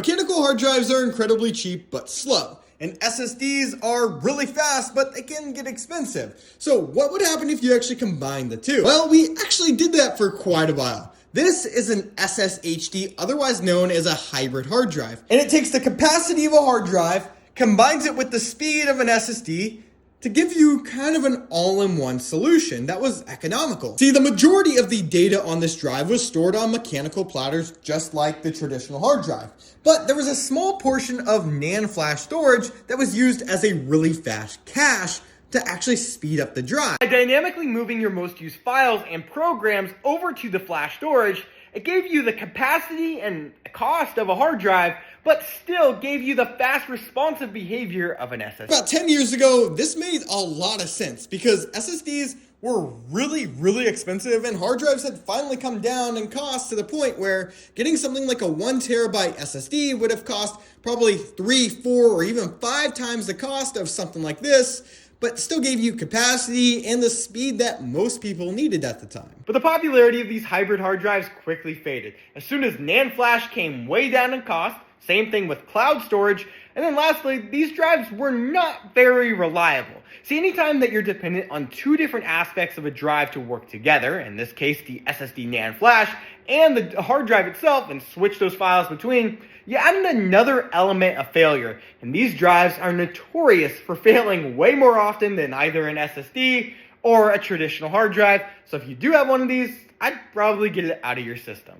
Mechanical hard drives are incredibly cheap but slow, and SSDs are really fast but they can get expensive. So what would happen if you actually combine the two? Well, we actually did that for quite a while. This is an SSHD, otherwise known as a hybrid hard drive. And it takes the capacity of a hard drive, combines it with the speed of an SSD, to give you kind of an all-in-one solution that was economical. See, the majority of the data on this drive was stored on mechanical platters just like the traditional hard drive. But there was a small portion of NAND flash storage that was used as a really fast cache to actually speed up the drive. By dynamically moving your most used files and programs over to the flash storage, it gave you the capacity and cost of a hard drive, but still gave you the fast responsive behavior of an SSD. About 10 years ago, this made a lot of sense because SSDs were really expensive and hard drives had finally come down in cost to the point where getting something like a 1 terabyte SSD would have cost probably 3, 4, or even 5 times the cost of something like this, but still gave you capacity and the speed that most people needed at the time. But the popularity of these hybrid hard drives quickly faded. As soon as NAND flash came way down in cost, same thing with cloud storage, and then lastly, these drives were not very reliable. See, anytime that you're dependent on two different aspects of a drive to work together, in this case the SSD NAND flash and the hard drive itself, and switch those files between, you added another element of failure. And these drives are notorious for failing way more often than either an SSD or a traditional hard drive. So if you do have one of these, I'd probably get it out of your system.